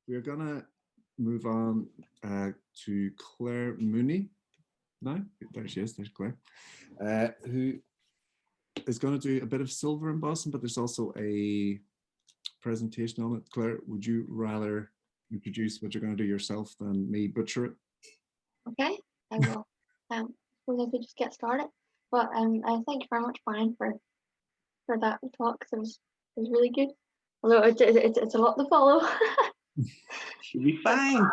We are gonna move on to Claire Mooney now. There she is. There's Claire, who is going to do a bit of silver embossing, but there's also a presentation on it. Claire, would you rather introduce what you're going to do yourself than me butcher it? Okay, I will. Suppose I could just get started. But I thank you very much, Brian, for that talk. Cause it was really good. Although it's a lot to follow. Should be fine.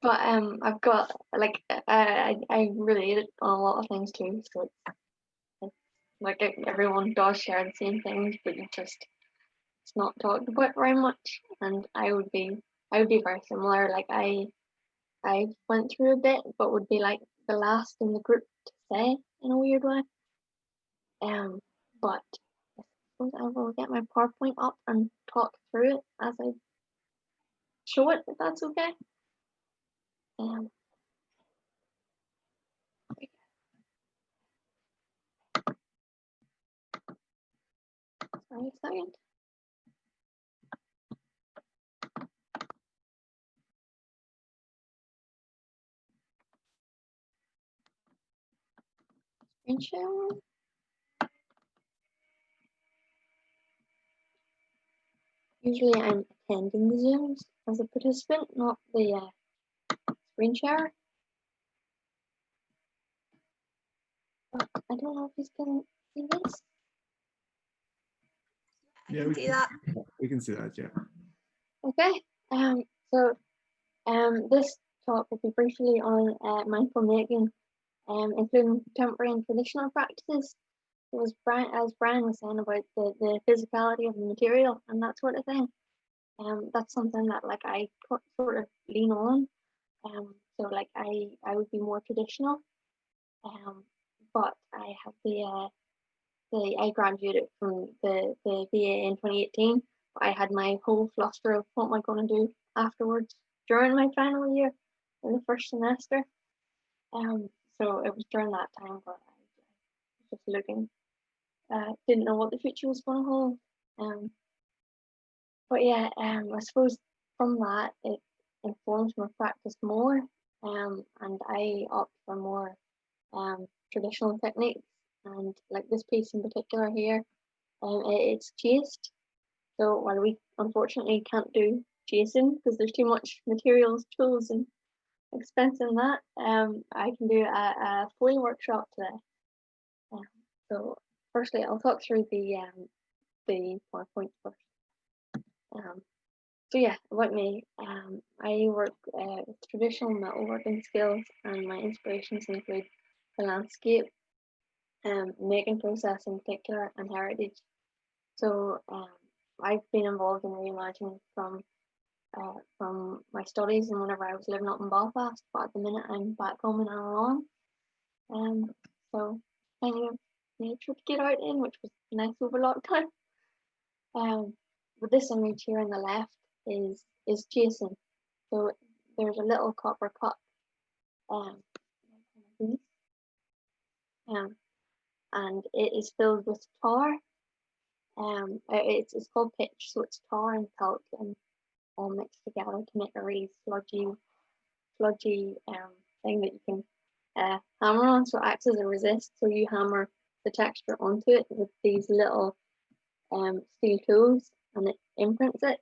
But I've got like I related on a lot of things too. So it's like everyone does share the same things, but it's not talked about very much. And I would be very similar. Like I went through a bit, but would be like the last in the group to say in a weird way. But I suppose I will get my PowerPoint up and talk through it as I show it, if that's okay. Sorry a second. Screen share. Usually I'm attending the Zooms as a participant, not the screen share. But I don't know if you can see this. Yeah, we can see that. We can see that, yeah. Okay. So this talk will be briefly on mindful making, including contemporary and traditional practices. It was as Brian was saying about the physicality of the material and that sort of thing. That's something that like I sort of lean on. So like I would be more traditional. But I have I graduated from the BA in 2018. I had my whole fluster of what am I going to do afterwards during my final year in the first semester. So it was during that time where I was just looking, didn't know what the future was going to hold. But yeah, I suppose from that it informs my practice more, and I opt for more traditional techniques. And like this piece in particular here, it's chased. So while we unfortunately can't do chasing because there's too much materials, tools, and expense in that, I can do a full workshop today. So firstly, I'll talk through the PowerPoint first. So yeah, about me, I work with traditional metalworking skills, and my inspirations include the landscape, making process in particular, and heritage. So I've been involved in reimagining from my studies and whenever I was living up in Belfast, but at the minute I'm back home in Ireland. So kind of nature to get out in, which was nice over lockdown. But this image here on the left is chasing. So there's a little copper cup, and it is filled with tar. It's called pitch, so it's tar and talc and all mixed together to make a really sludgy thing that you can hammer on. So it acts as a resist. So you hammer the texture onto it with these little steel tools, and it imprints it.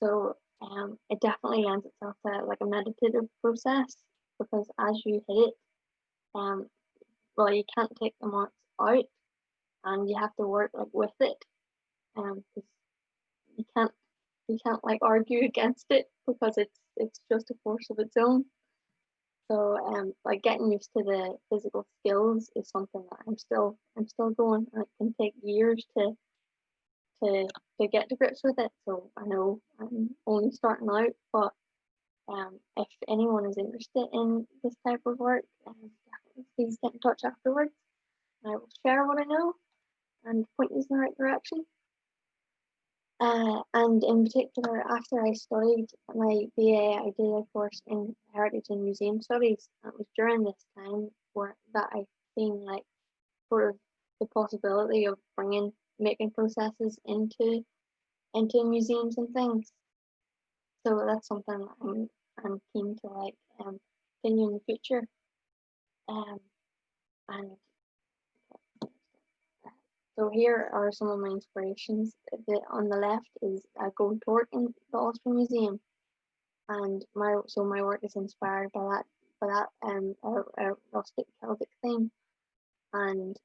So it definitely lends itself to like a meditative process, because as you hit it, well, you can't take the marks out, and you have to work like with it, because you can't like argue against it because it's just a force of its own. So like getting used to the physical skills is something that I'm still going, and it can take years to get to grips with it. So I know I'm only starting out, but if anyone is interested in this type of work, definitely please get in touch afterwards. I will share what I know and point you in the right direction. And in particular, after I studied my BA, I did a course in Heritage and Museum Studies. And it was during this time that I seen like sort of the possibility of bringing making processes into museums and things. So that's something that I'm keen to like continue in the future. And so here are some of my inspirations. On the left is a gold torque in the Ulster Museum, and my work is inspired by that a rustic Celtic theme, and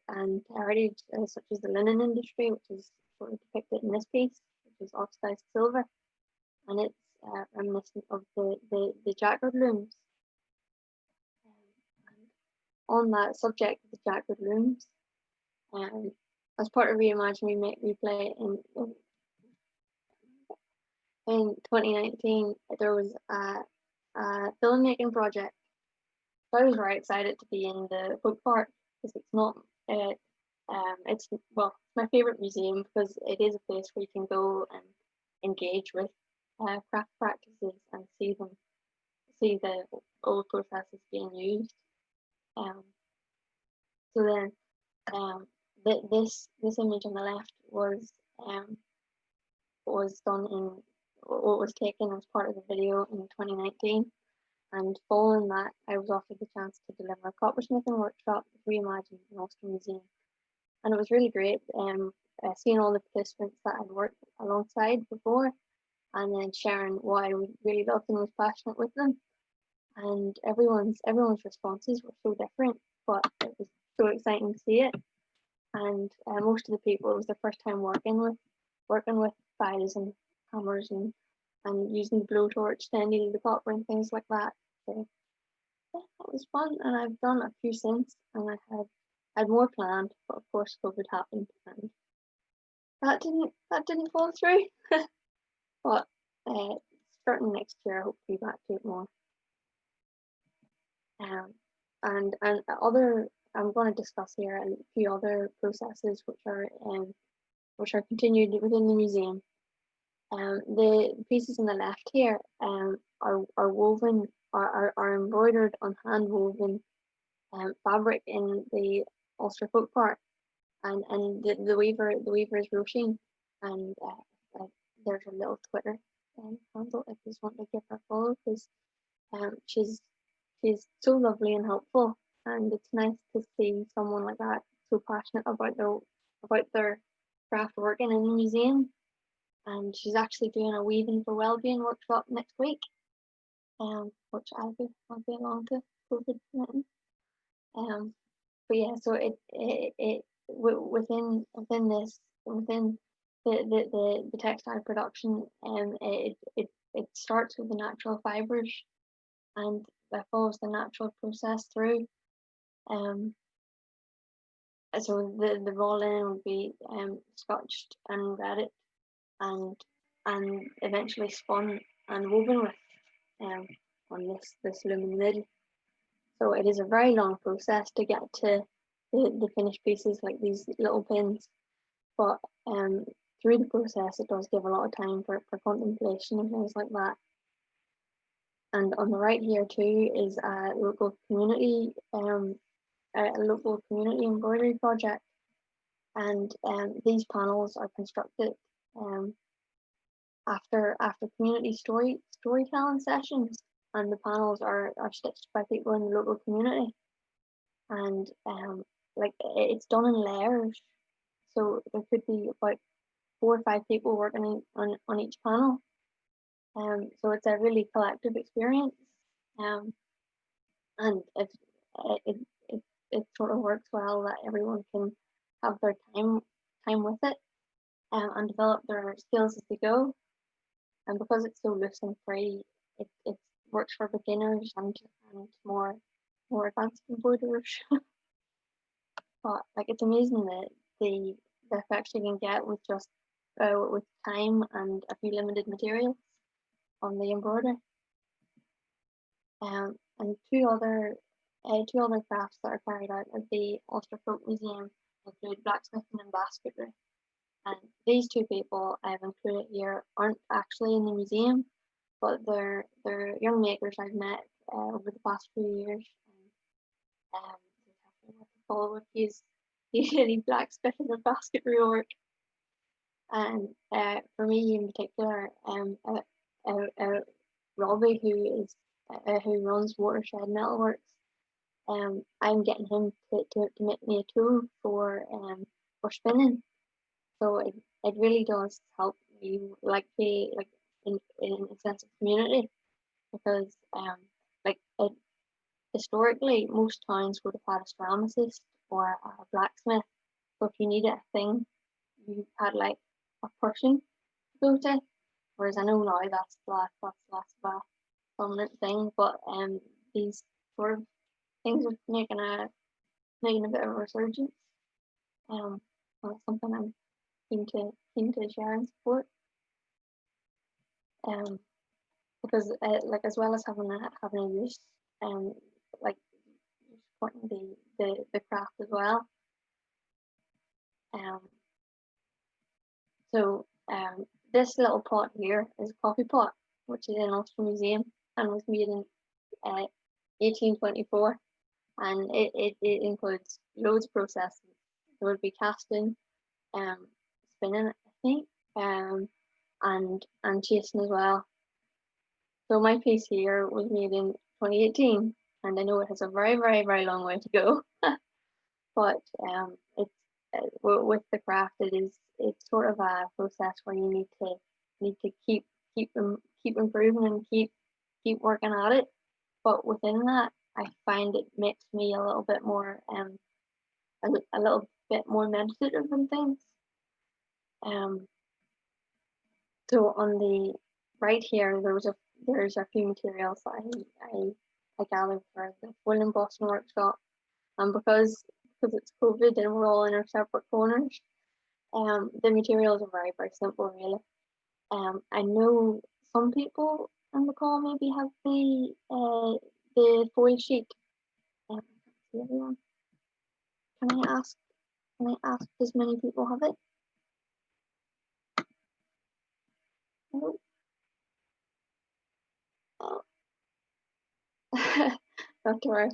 heritage such as the linen industry, which is sort of depicted in this piece, which is oxidized silver, and it's reminiscent of the jacquard looms. And on that subject of the jacquard looms, as part of Reimagine Replay in 2019, there was a filmmaking project. So I was very excited to be in the folk part because it's not it's my favorite museum because it is a place where you can go and engage with craft practices and see the old processes being used. So then this image on the left was done in what was taken as part of the video in 2019, and following that I was offered the chance to deliver a coppersmithing workshop with Reimagine in Ulster Museum, and it was really great seeing all the participants that I'd worked alongside before, and then sharing what I really loved and was passionate with them, and everyone's responses were so different, but it was so exciting to see it. And most of the people, it was their first time working with files and hammers and using the blowtorch to needle the copper and things like that. So yeah, that was fun, and I've done a few since, and I had more planned, but of course COVID happened and that didn't fall through. But starting next year, I hope to be back to it more. And other, I'm going to discuss here a few other processes which are continued within the museum. The pieces on the left here are woven, are embroidered on hand woven fabric in the Ulster folk part, and the weaver is Roisin, and there's a little Twitter handle if you just want to give her a follow, because she's so lovely and helpful, and it's nice to see someone like that so passionate about their craft working in the museum. And she's actually doing a weaving for wellbeing workshop next week, which I'll be along to, COVID permitting. But yeah, so within the textile production, it starts with the natural fibers, and that follows the natural process through. So the raw linen would be scotched and redded, and eventually spun and woven with on this lumen lid. So it is a very long process to get to the finished pieces like these little pins, but through the process it does give a lot of time for contemplation and things like that. And on the right here too is a local community embroidery project, and these panels are constructed after community storytelling sessions, and the panels are stitched by people in the local community, and like it's done in layers, so there could be about 4 or 5 people working on each panel, so it's a really collective experience, and it sort of works well that everyone can have their time with it and develop their skills as they go. And because it's so loose and free, it works for beginners and more advanced embroiderers. But like it's amazing that the effects you can get with just with time and a few limited materials on the embroidery. And two other crafts that are carried out at the Ulster Folk Museum include blacksmithing and basketry. And these 2 people I've included here aren't actually in the museum, but they're young makers I've met over the past few years. And he's really blacksmithing and basketry work. And for me in particular, Robbie, who runs Watershed Metalworks. I'm getting him to make me a tool for spinning. So it really does help you like in a sense of community, because like historically most towns would have had a ceramicist or a blacksmith. So if you needed a thing, you had like a person to go to. Whereas I know now that's less of a prominent thing, but these sort of things are making a bit of a resurgence. And that's something I'm keen to share and support. Because like as well as having a use, like supporting the craft as well. So this little pot here is a coffee pot, which is in Ulster Museum and was made in 1824, and it includes loads of processes. There would be casting, spinning, I think, and chasing as well. So my piece here was made in 2018, and I know it has a very, very, very long way to go. But it's with the craft, it's sort of a process where you need to keep improving and keep working at it. But within that, I find it makes me a little bit more a little bit more meditative and things. So on the right here, there's a few materials that I gathered for the full embossing workshop, and because it's COVID and we're all in our separate corners, the materials are very, very simple, really. I know some people on the call maybe have the foil sheet. See everyone. Can I ask as many people have it? No. Oh. Not to worry.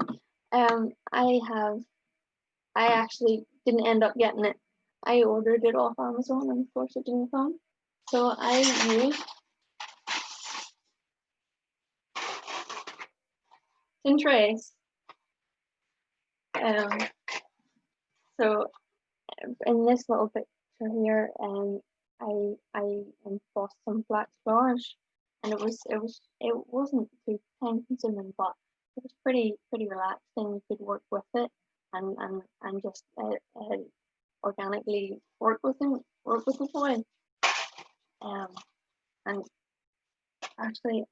I actually didn't end up getting it. I ordered it off Amazon and of course it didn't come. So I used tin trays. So in this little picture here, I embossed some black flowers, and it wasn't too time consuming, but it was pretty relaxing. You could work with it and just organically work with the foil. And actually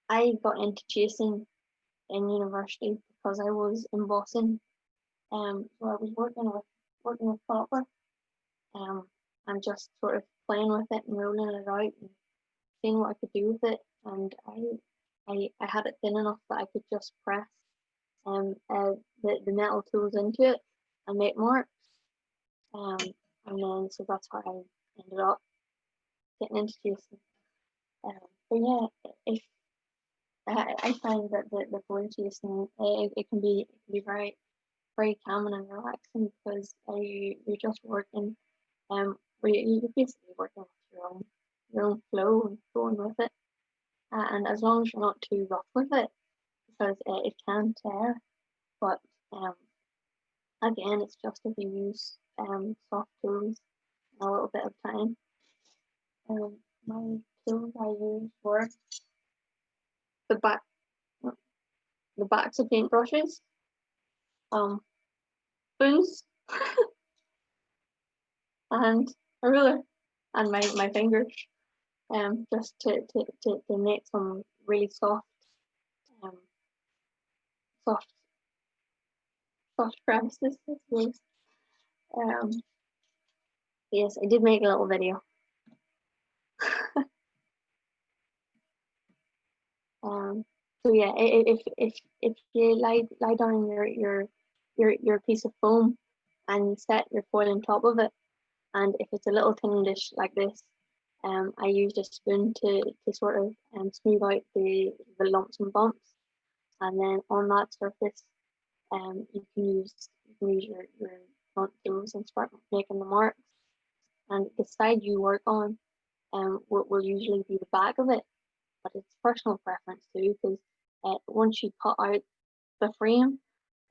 I got into chasing in university because I was embossing. So I was working with copper, and just sort of playing with it and rolling it out and seeing what I could do with it. And I had it thin enough that I could just press the metal tools into it and make marks. And then so that's how I ended up getting into chasing. But yeah, if I find that the foil chasing it can be very, very calming and relaxing, because you're just working where you're basically working with your own flow and going with it, and as long as you're not too rough with it, because it can tear. But again, it's just if you use soft tools and a little bit of time. My tools I used were the backs of paintbrushes, spoons, and a ruler, and my fingers, just to make some really soft crevices, I suppose. Yes, I did make a little video. So yeah, if you lie down your piece of foam and set your foil on top of it, and if it's a little tin dish like this, I used a spoon to sort of smooth out the lumps and bumps, and then on that surface, you can use your front tools and start making the marks. And the side you work on, will usually be the back of it, but it's personal preference too, because once you cut out the frame,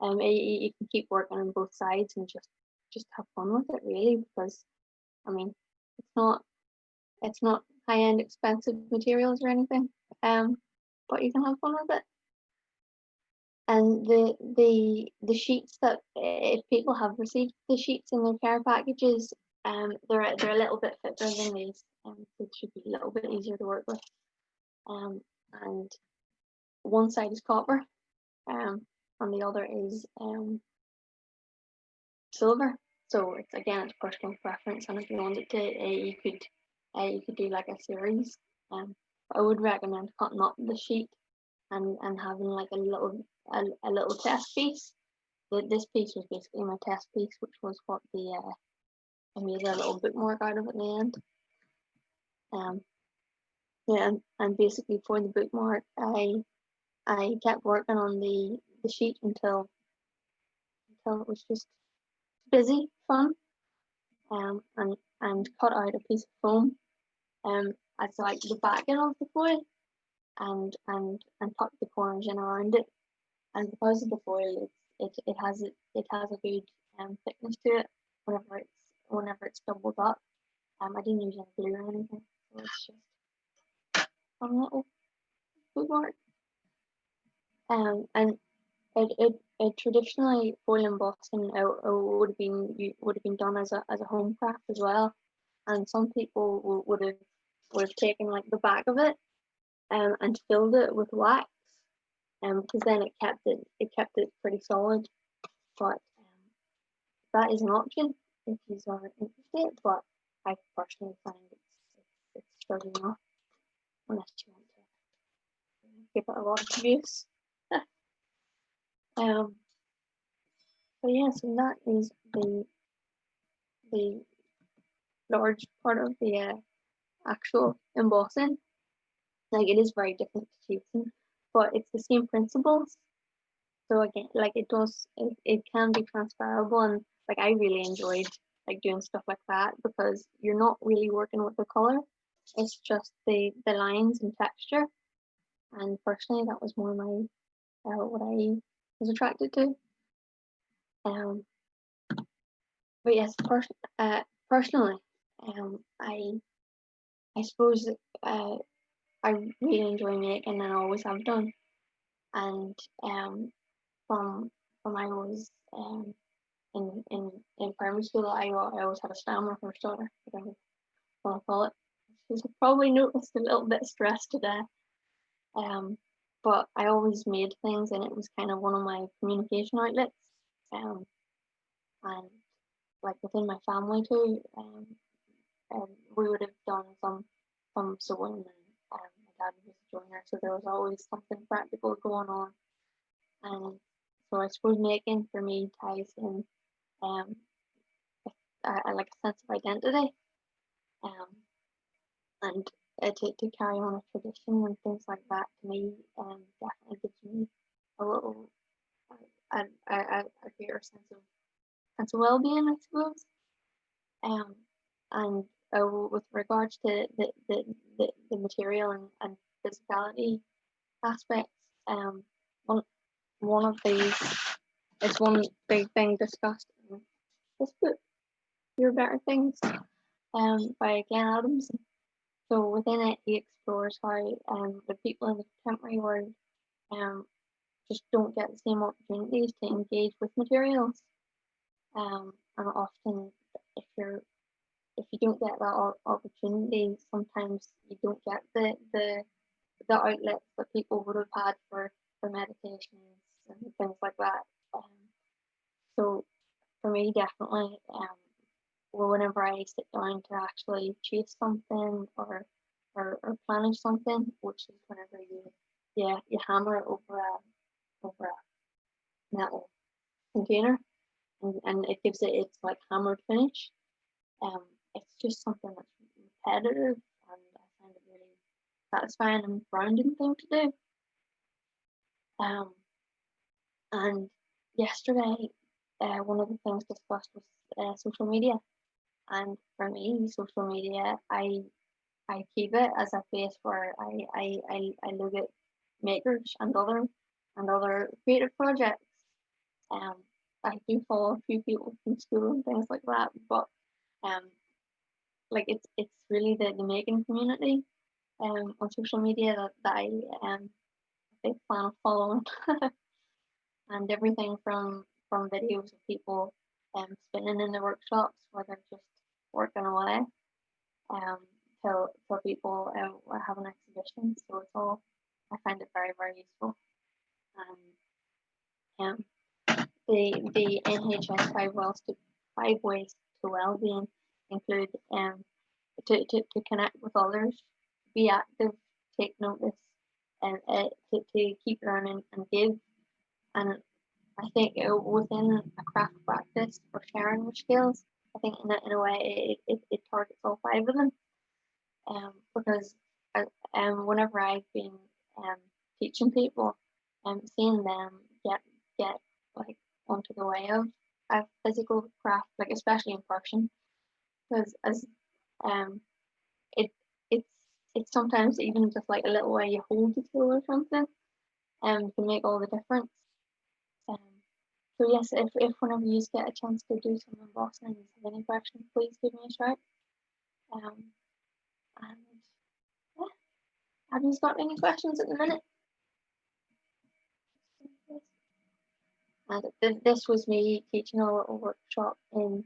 you can keep working on both sides and just have fun with it really, because I mean it's not high-end expensive materials or anything, but you can have fun with it. And the sheets that, if people have received the sheets in their care packages, they're a little bit thicker than these, so it should be a little bit easier to work with. And one side is copper, and the other is silver. So it's, again, it's personal preference, and if you wanted to, you could do like a series. I would recommend cutting up the sheet and having like a little test piece. This piece was basically my test piece, which was what I made a little bookmark out of at the end. Yeah, and basically for the bookmark, I kept working on the sheet until it was just busy, fun, and cut out a piece of foam as like the backing of the foil, and tuck the corners in around it. And because of the foil, it has a good thickness to it whenever it's doubled up. I didn't use any glue or anything, so it's just a little bookmark. And it traditionally, foil embossing would have been done as a home craft as well, and some people would have taken like the back of it and filled it with wax, because then it kept it pretty solid. But that is an option if you are interested. But I personally find it's struggling enough unless you want to give it a lot of use. But yeah, so that is the large part of the actual embossing. Like, it is very different to chasing, but it's the same principles. So again, like, it can be transferable, and like I really enjoyed like doing stuff like that, because you're not really working with the color, it's just the lines and texture. And personally, that was more my what I was attracted to. But yes, personally, I suppose I really enjoy making, and always have done. And from I was in primary school, I always had a stammer for a starter, whatever you want to call it. She's probably noticed a little bit stressed today. But I always made things, and it was kind of one of my communication outlets. And like within my family too, we would have done some sewing, and my dad was a joiner, so there was always something practical going on. And so I suppose making for me ties in like a sense of identity, and to carry on a tradition and things like that, to me definitely gives me a little a greater sense of well-being, I suppose. And with regards to the material and physicality aspects, one of these is one big thing discussed in this book, Your Better Things, by Glenn Adams. So within it, he explores how the people in the contemporary world just don't get the same opportunities to engage with materials. And often, if you don't get that opportunity, sometimes you don't get the outlets that people would have had for meditations and things like that. So for me, definitely, whenever I sit down to actually chase something or planning something, which is whenever you hammer it over a metal container, and it gives it its like hammered finish. It's just something that's repetitive, and I find it really satisfying and grounding thing to do. And yesterday, one of the things discussed was social media. And for me, social media, I I keep it as a place where I look at makers and other creative projects. Um, I do follow a few people from school and things like that, but um, like it's really the making community on social media that I big fan of following, and everything from videos of people spinning in their workshops where they're just working away, um, till people have an exhibition. So it's all, I find it very, very useful. Um, the NHS five ways to well-being include to connect with others, be active, take notice, and to keep learning and give. And I think within a craft practice or sharing your skills, I think in a way it targets all five of them. Because whenever I've been teaching people, seeing them get like onto the way of a physical craft, like especially in person, because as um it it's it's sometimes even just like a little way you hold the tool or something can make all the difference. Um, so yes, if whenever you get a chance to do some embossing and you have any questions, please give me a shout. Um, and yeah, have you got any questions at the minute? And this was me teaching a little workshop in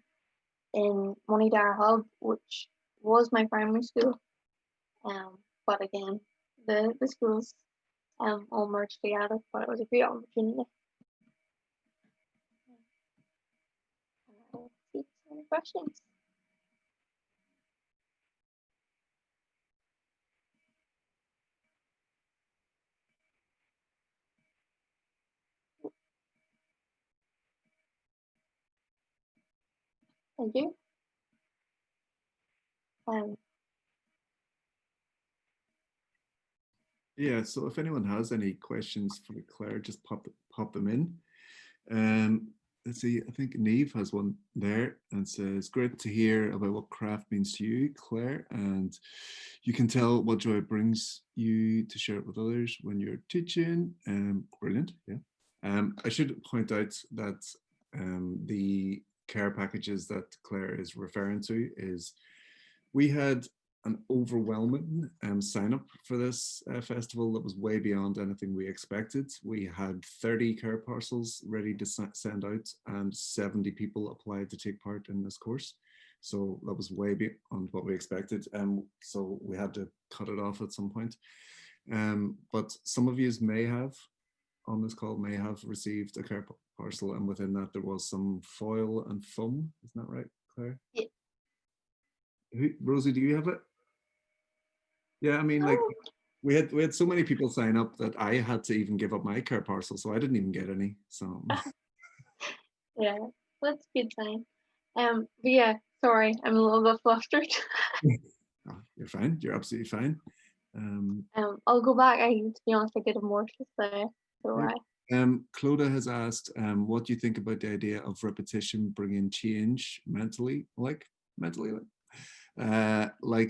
Mooney Hub, which was my primary school. But again, the schools all merged together, but it was a great opportunity. See any questions? Thank you. Yeah, so if anyone has any questions for Claire, just pop them in. Let's see, I think Neve has one there and says, great to hear about what craft means to you, Claire, and you can tell what joy it brings you to share it with others when you're teaching. Brilliant, yeah. I should point out that the care packages that Claire is referring to is, we had an overwhelming sign up for this festival that was way beyond anything we expected. We had 30 care parcels ready to send out and 70 people applied to take part in this course. So that was way beyond what we expected. So we had to cut it off at some point. But some of you may have, on this call, may have received a care parcel, and within that there was some foil and foam. Isn't that right, Claire? Yeah. Rosie, do you have it? Yeah, I mean, like we had so many people sign up that I had to even give up my care parcel, so I didn't even get any. So yeah, that's a good sign. But yeah, sorry, I'm a little bit flustered. oh, you're fine. You're absolutely fine. I'll go back. To be honest, I did a more to say. So Clodagh has asked, what do you think about the idea of repetition bringing change mentally? Like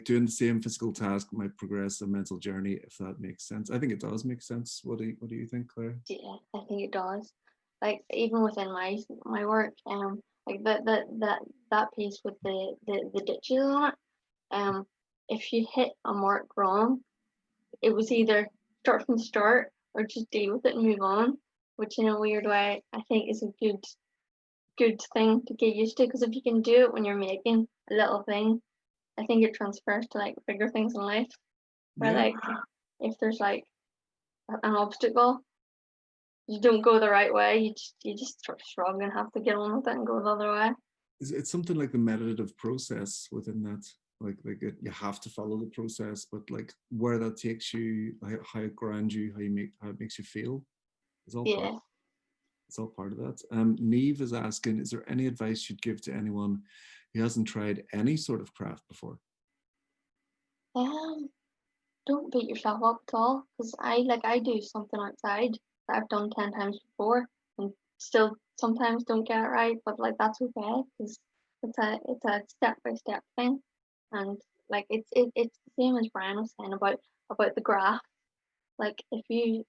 doing the same physical task might progress a mental journey, if that makes sense. I think it does make sense. What do you think, Claire? Yeah, I think it does. Like even within my work, like that piece with the ditches on it, if you hit a mark wrong, it was either start from the start or just deal with it and move on, which in a weird way I think is a good thing to get used to, because if you can do it when you're making a little thing, I think it transfers to like bigger things in life, where Yeah. like if there's like an obstacle, you don't go the right way, you just sort of shrug and have to get on with it and go the other way. It's something like the meditative process within that. Like you have to follow the process, but like where that takes you, how it grounds you, how it makes you feel, is all part. It's all part of that. Neve is asking, is there any advice you'd give to anyone who hasn't tried any sort of craft before? Don't beat yourself up at all, because I do something outside that I've done 10 times before and still sometimes don't get it right, but like that's okay, because it's a step by step thing, and like it's the same as Brian was saying about the graph. Like if you're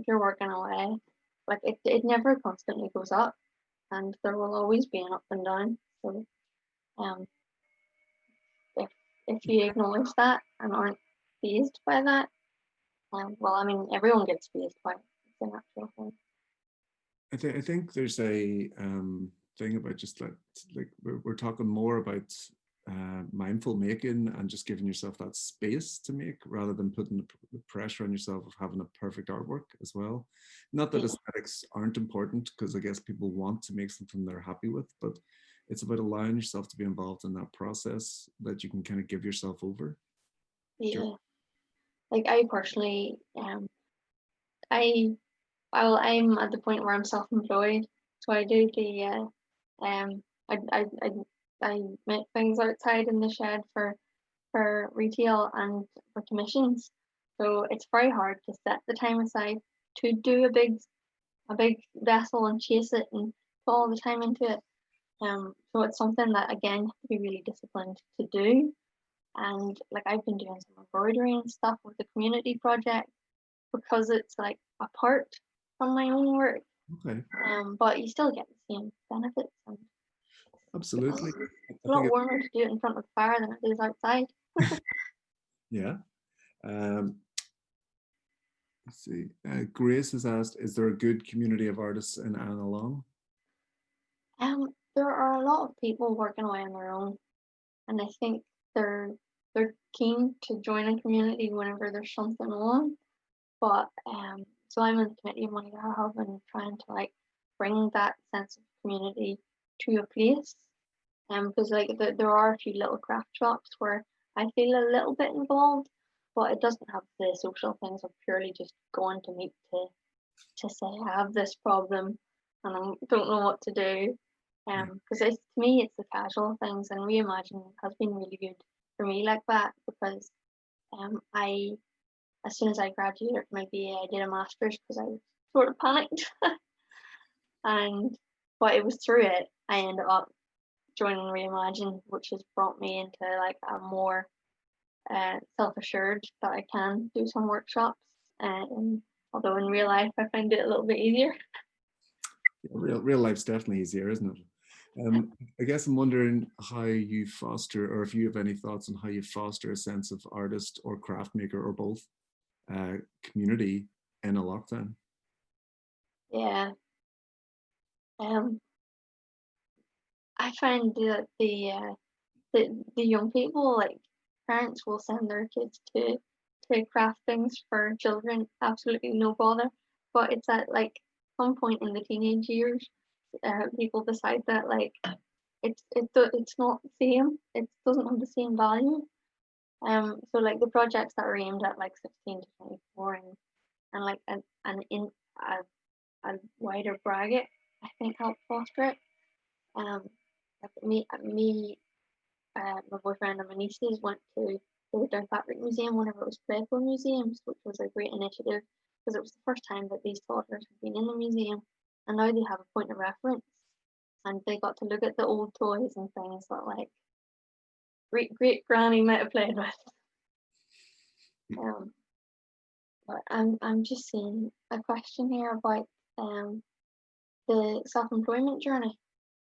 working away, like it never constantly goes up, and there will always be an up and down. So um if you acknowledge that and aren't fazed by that, well, I mean, everyone gets fazed by it. It's a natural thing. I think there's a thing about just like we're talking more about mindful making and just giving yourself that space to make rather than putting the pressure on yourself of having a perfect artwork as well. Not that aesthetics aren't important, because I guess people want to make something they're happy with, but it's about allowing yourself to be involved in that process that you can kind of give yourself over. Yeah. Like I personally, I'm at the point where I'm self-employed, so I do the I make things outside in the shed for retail and for commissions. So it's very hard to set the time aside to do a big vessel and chase it and put all the time into it. So it's something that again you have to be really disciplined to do. And like I've been doing some embroidery and stuff with the community project because it's like apart from my own work. Okay. But you still get the same benefits. And Absolutely. it's a lot warmer to do it in front of the fire than it is outside. Yeah. Let's see. Grace has asked, is there a good community of artists in Annalong? There are a lot of people working away on their own, and I think they're keen to join a community whenever there's something on. But so I'm in the committee of Money Hub and trying to like bring that sense of community to a place. Because like there are a few little craft shops where I feel a little bit involved, but it doesn't have the social things of purely just going to meet to say I have this problem and I don't know what to do. Because to me it's the casual things, and Reimagine has been really good for me like that, because I as soon as I graduated from my BA I did a master's because I was sort of panicked. But it was through it I ended up joining Reimagine, which has brought me into like a more self-assured that I can do some workshops. Although in real life I find it a little bit easier. Real life's definitely easier, isn't it? I guess I'm wondering how you foster, or if you have any thoughts on how you foster a sense of artist or craft maker or both community in a lockdown. Yeah. I find that the young people, like parents will send their kids to craft things for children, absolutely no bother. But it's at like some point in the teenage years, people decide that like it's not the same. It doesn't have the same value. So like the projects that are aimed at like 16 to 24 and like an in a wider bracket, I think help foster it. Like my boyfriend and my nieces went to the Therapeutic Museum whenever it was Playful Museums, which was a great initiative because it was the first time that these toddlers had been in the museum, and now they have a point of reference, and they got to look at the old toys and things that like great granny might have played with. But I'm just seeing a question here about the self-employment journey.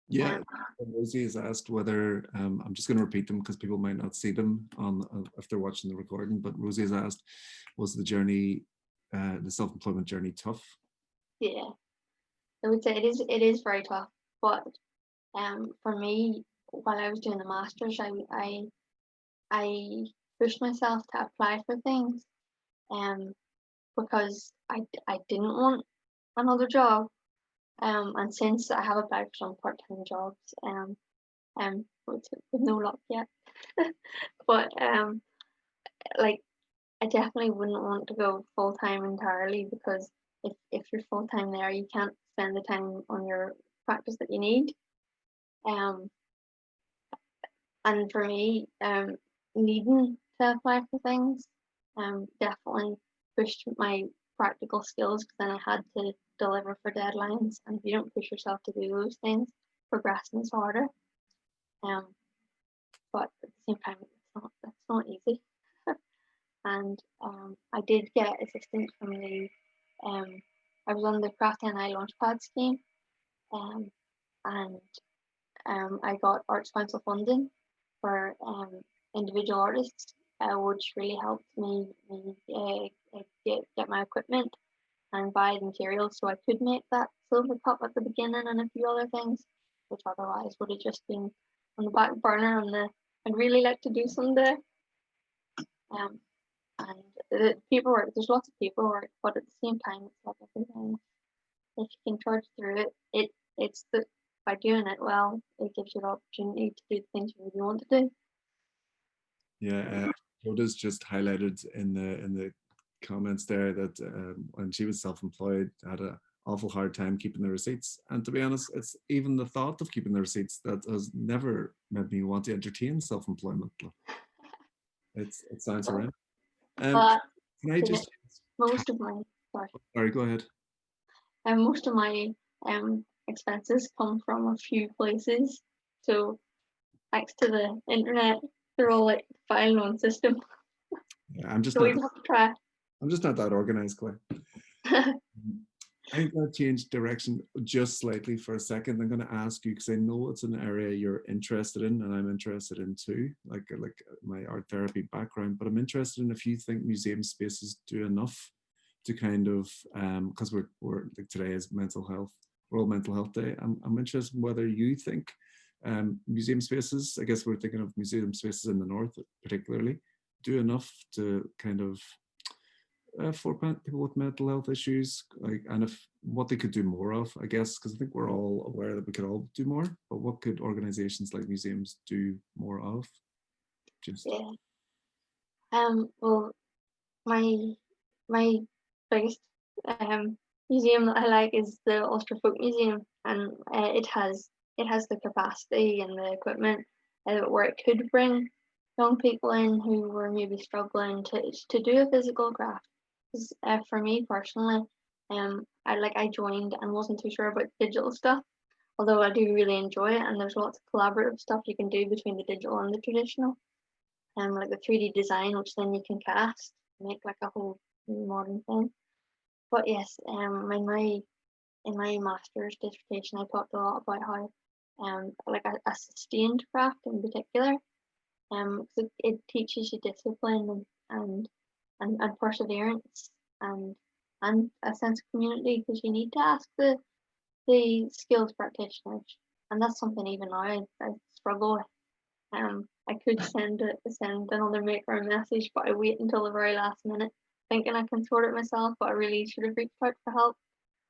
Yeah, Rosie has asked whether, I'm just going to repeat them because people might not see them on if they're watching the recording, but Rosie has asked, was the journey, the self-employment journey tough? Yeah, I would say it is very tough, but for me, while I was doing the masters, I pushed myself to apply for things, because I didn't want another job, and since I have applied for some part-time jobs, with no luck yet, but like I definitely wouldn't want to go full-time entirely, because if you're full-time there, you can't spend the time on your practice that you need. And for me, needing to apply for things, definitely pushed my practical skills, because then I had to deliver for deadlines, and if you don't push yourself to do those things, progressing is harder. But at the same time, it's not easy. And I did get assistance from the I was on the Craft NI Launchpad scheme, and I got Arts Council funding for individual artists, which really helped me get my equipment and buy the materials so I could make that silver cup at the beginning and a few other things, which otherwise would have just been on the back burner I'd really like to do someday. And the paperwork, there's lots of paperwork, but at the same time, it's like everything. If you can charge through it's by doing it well, it gives you the opportunity to do the things you really want to do. Yeah, Rhoda's just highlighted in the comments there that when she was self-employed, had an awful hard time keeping the receipts. And to be honest, it's even the thought of keeping the receipts that has never made me want to entertain self-employment. It sounds horrendous. But Can I just? most of my Sorry, go ahead. And most of my expenses come from a few places. So thanks to the internet, they're all like file on system. Yeah, I'm just so not. have to try. I'm just not that organized, Claire. I'm going to change direction just slightly for a second. I'm going to ask you, because I know it's an area you're interested in, and I'm interested in too, like my art therapy background. But I'm interested in if you think museum spaces do enough to kind of, because we're like today is World Mental Health Day. I'm interested in whether you think museum spaces, I guess we're thinking of museum spaces in the north particularly, do enough to kind of for people with mental health issues, like, and if what they could do more of, I guess, because I think we're all aware that we could all do more, but what could organizations like museums do more of? Just well, my biggest museum that I like is the Ulster Folk Museum, and it has the capacity and the equipment where it could bring young people in who were maybe struggling to do a physical craft. For me personally, I joined and wasn't too sure about digital stuff, although I do really enjoy it, and there's lots of collaborative stuff you can do between the digital and the traditional, like the 3D design, which then you can cast, make like a whole modern thing. But yes, in my master's dissertation, I talked a lot about how like a sustained craft in particular, it teaches you discipline and perseverance and a sense of community, because you need to ask the skilled practitioners, and that's something even now I struggle with. I could send another maker a message, but I wait until the very last minute, thinking I can sort it myself, but I really should have reached out for help.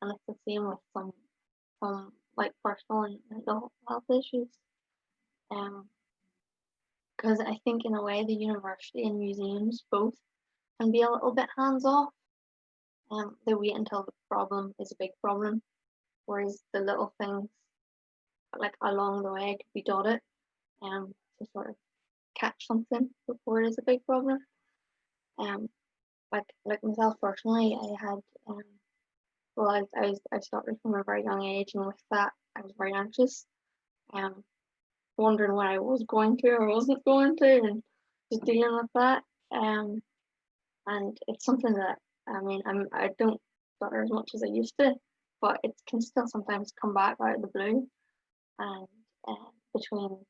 And it's the same with some like personal and mental health issues. Because I think in a way the university and museums both can be a little bit hands off. They wait until the problem is a big problem, whereas the little things like along the way could be dotted to sort of catch something before it is a big problem. Like myself personally, I had well, I started from a very young age, and with that, I was very anxious, wondering what I was going to or wasn't going to, and just dealing with that. And it's something that I don't stutter as much as I used to, but it can still sometimes come back out of the blue. And between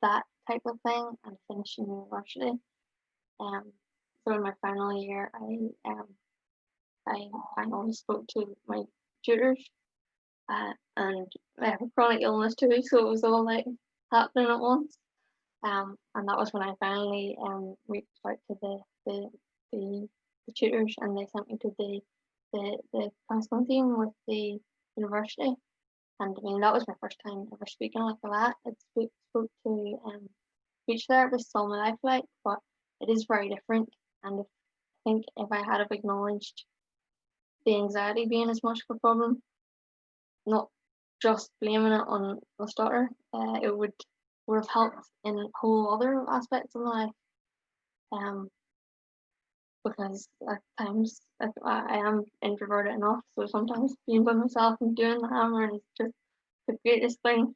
that type of thing and finishing university, so in my final year, I finally spoke to my tutors, and I have a chronic illness too, so it was all like happening at once. And that was when I finally reached out to the tutors, and they sent me to the counselling team with the university. And I mean, that was my first time ever speaking like that. I spoke to speech therapists all my life, like, but it is very different. And I think if I had have acknowledged the anxiety being as much of a problem, not just blaming it on the stutter, it would have helped in whole other aspects of my life. Because at times I am introverted enough, so sometimes being by myself and doing the hammer is just the greatest thing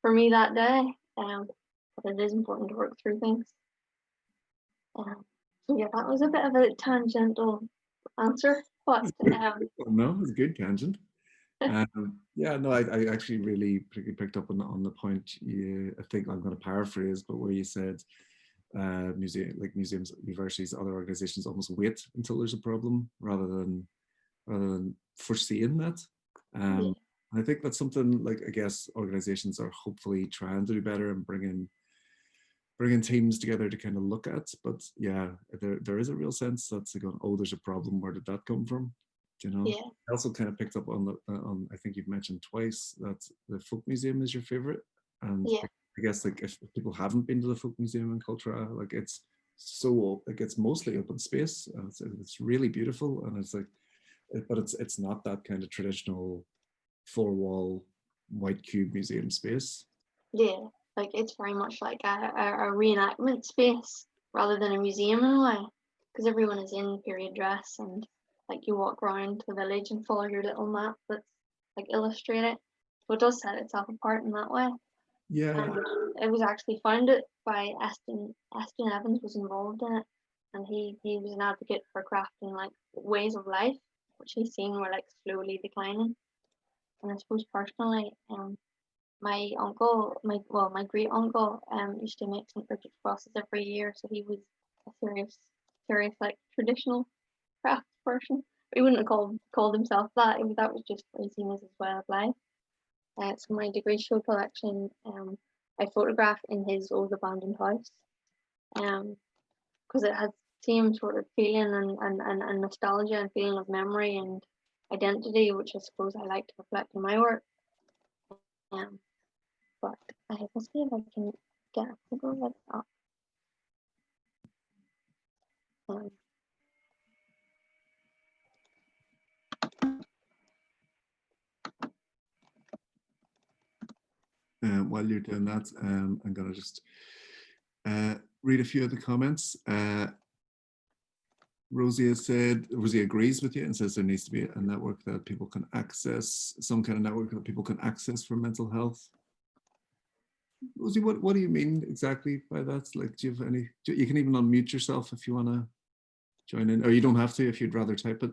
for me that day. But it is important to work through things. So yeah, that was a bit of a tangential answer, but No, it's a good tangent. Yeah, no, I actually really picked up on the point. I think I'm going to paraphrase, but where you said museums, universities, other organizations almost wait until there's a problem rather than foreseeing that. yeah, I think that's something like I guess organizations are hopefully trying to do better and bringing teams together to kind of look at. But yeah, there is a real sense that's going, oh, there's a problem. Where did that come from? You know. yeah, I also kind of picked up on on I think you've mentioned twice that the folk museum is your favorite, and yeah, I guess like if people haven't been to the folk museum in Cultura, like it's so like it's mostly open space and it's really beautiful and it's like but it's not that kind of traditional four wall white cube museum space. yeah. Like it's very much like a reenactment space rather than a museum in a way, because everyone is in period dress and like you walk around the village and follow your little map that's like illustrated. So it does set itself apart in that way. Yeah, And it was actually founded by Aston Evans was involved in it, and he was an advocate for crafting like ways of life, which he's seen were like slowly declining. And I suppose personally, my uncle, my great uncle, used to make St. Bridget's crosses every year, so he was a serious like traditional craft person. But he wouldn't have called himself that. That was just what he seen as his way of life. So my degree show collection, I photographed in his old abandoned house, because it has same sort of feeling and nostalgia and feeling of memory and identity, which I suppose I like to reflect in my work. Um, but I will see if I can get a photo of it up. Um, while you're doing that, I'm gonna just read a few of the comments. Rosie agrees with you and says there needs to be a network that people can access, some kind of network that people can access for mental health. Rosie, what do you mean exactly by that? Like, do you have any, you can even unmute yourself if you want to join in, or you don't have to if you'd rather type it.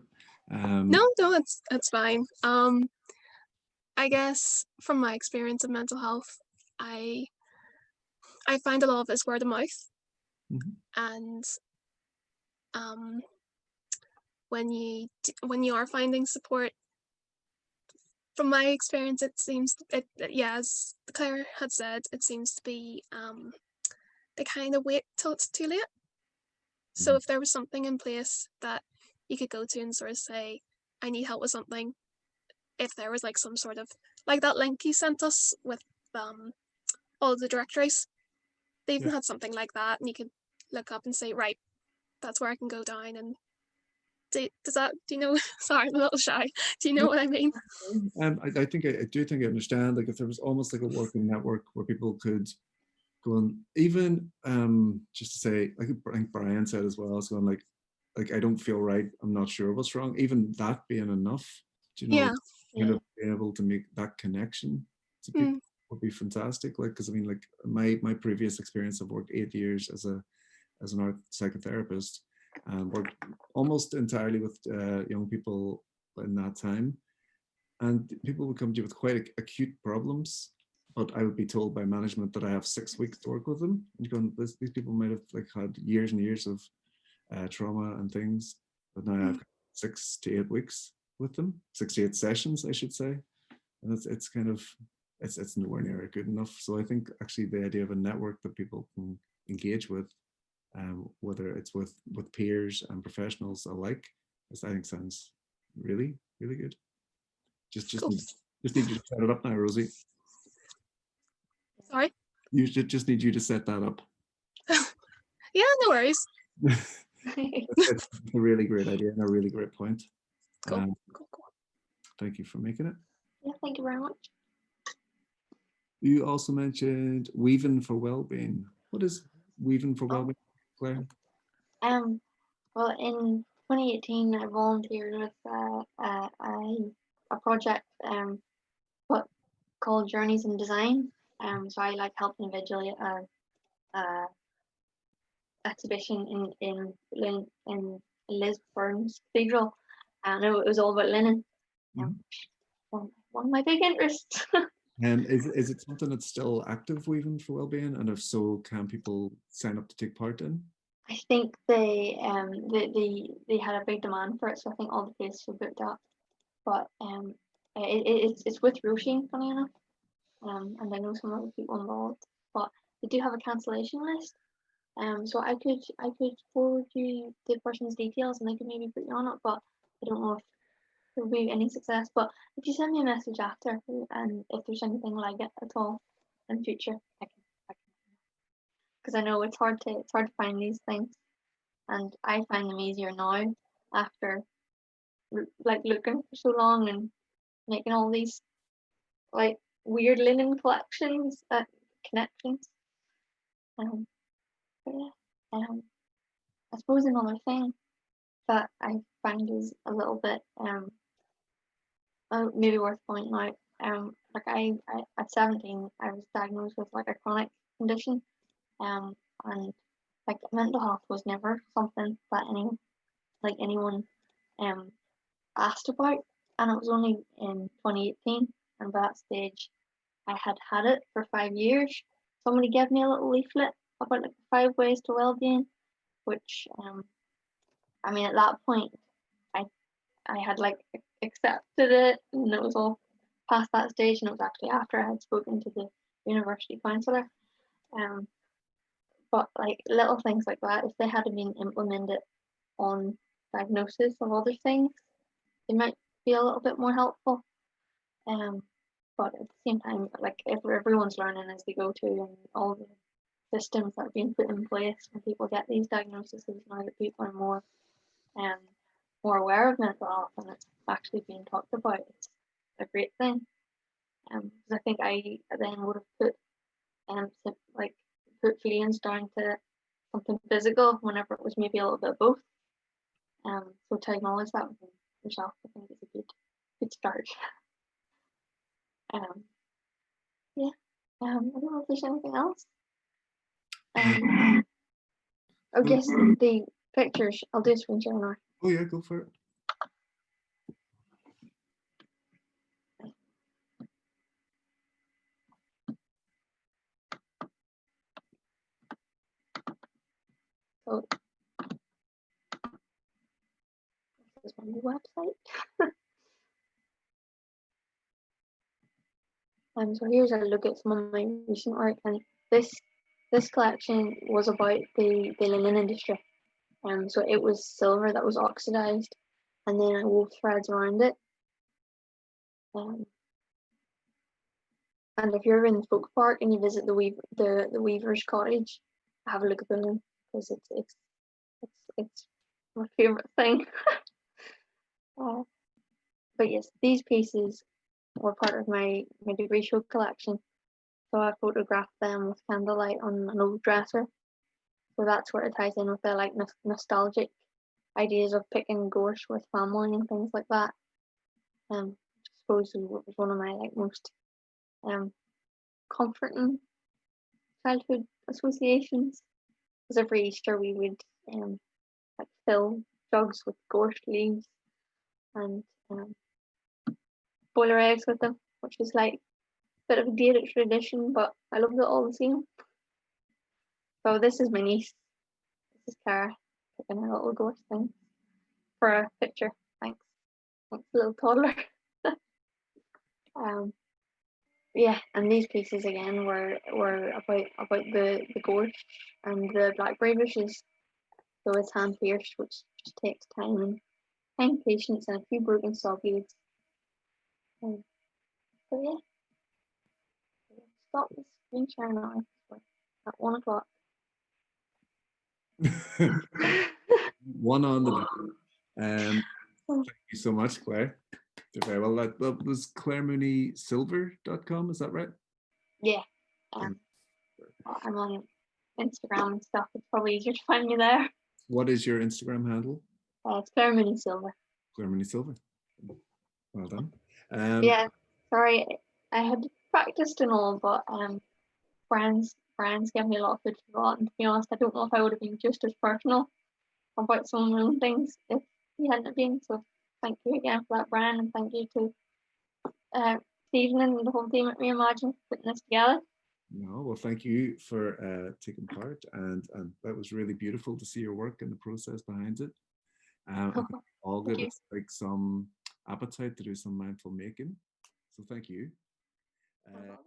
No, it's fine. I guess from my experience of mental health, I find a lot of it's word of mouth, and when you are finding support, from my experience, it seems as Claire had said, it seems to be they kind of wait till it's too late. So if there was something in place that you could go to and sort of say, I need help with something, if there was like some sort of like that link he sent us with all the directories, they even had something like that, and you could look up and say, right, that's where I can go down. And do you know? Sorry, I'm a little shy. Do you know what I mean? I think I do think I understand. Like if there was almost like a working network where people could go and even just to say, like I think Brian said as well, it's going like I don't feel right. I'm not sure what's wrong. Even that being enough, you know, kind of be able to make that connection to people would be fantastic. Like because I mean, like my previous experience, I've worked 8 years as an art psychotherapist and worked almost entirely with young people in that time. And people would come to you with quite acute problems, but I would be told by management that I have 6 weeks to work with them. And you're going, these people might have like had years and years of trauma and things, but now I have 6 to 8 weeks with them, 6 to 8 sessions, I should say. And it's kind of, it's nowhere near good enough. So I think actually the idea of a network that people can engage with, whether it's with peers and professionals alike, I think sounds really, really good. Just Cool. need you to set it up now, Rosie. Sorry? Just need you to set that up. Yeah, no worries. It's a really great idea and a really great point. Cool. Thank you for making it. Yeah, thank you very much. You also mentioned weaving for well-being. What is weaving for well-being, Claire? Well, in 2018, I volunteered with a project called Journeys in Design. So I like help individually exhibition in Lisburn's Cathedral, and it was all about linen. One of my big interests. And is it something that's still active, Weaving for Wellbeing? And if so, can people sign up to take part in? I think they had a big demand for it, so I think all the places were booked up. But it's with Roisin, funny enough, and I know some other people involved. But they do have a cancellation list. So I could forward you the person's details, and they could maybe put you on it. But I don't know if there will be any success. But if you send me a message after, and if there's anything like it at all in future, I can, because I know it's hard to find these things, and I find them easier now after like looking for so long and making all these like weird linen collections connections. But yeah, I suppose another thing that I find is a little bit maybe worth pointing out. Like I at 17 I was diagnosed with like a chronic condition, and like mental health was never something that anyone asked about, and it was only in 2018, and by that stage I had it for 5 years. Somebody gave me a little leaflet about like 5 ways to well-being, which I mean at that point I had like accepted it, and it was all past that stage, and it was actually after I had spoken to the university counsellor. But like little things like that, if they had been implemented on diagnosis of other things, they might be a little bit more helpful. But at the same time, like everyone's learning as they go too, and all the systems that are being put in place when people get these diagnoses now that people are more aware of mental health and it's actually being talked about. It's a great thing. Because I think I then would have put feelings down to something physical whenever it was maybe a little bit of both. So to acknowledge that within yourself, I think is a good start. Yeah. I don't know if there's anything else. I guess the pictures. I'll do a screen share now. Oh yeah, go for it. So this is my new website. So here's a look at some of my recent work, and this collection was about the linen industry. So it was silver that was oxidized, and then I wove threads around it. And if you're in Folk Park and you visit the weaver's cottage, have a look at the linen, because it's my favorite thing. But yes, these pieces were part of my degree show collection. So I photographed them with candlelight on an old dresser. So that's where it ties in with the like nostalgic ideas of picking gorse with family and things like that. I suppose it was one of my like most comforting childhood associations. Because every Easter we would like fill jugs with gorse leaves and boil our eggs with them, which is like a bit of a dated tradition, but I loved it all the same. So this is my niece. This is Cara picking her little gorse thing for a picture. Thanks, little toddler. Yeah, and these pieces again were about the gorse and the blackberry bushes. So it's hand pierced, which just takes time and patience and a few broken saw beads. So yeah, stop the screen share now. At 1 o'clock. One on the dot. Thank you so much, Claire. Did very well. That was ClaireMooneySilver.com, is that right? Yeah. I'm on Instagram and stuff. It's probably easier to find me there. What is your Instagram handle? It's Claire Mooney Silver. Claire Mooney Silver. Well done. Yeah, sorry, I had practiced and all, but friends Brian's given me a lot of food for thought, and to be honest, I don't know if I would have been just as personal about some of my own things if he hadn't have been. So thank you again for that, Brian, and thank you to Stephen and the whole team at Reimagine for putting this together. No, well, thank you for taking part, and that was really beautiful to see your work and the process behind it. I think all Thank give you. us like some appetite to do some mindful making. So thank you. No problem.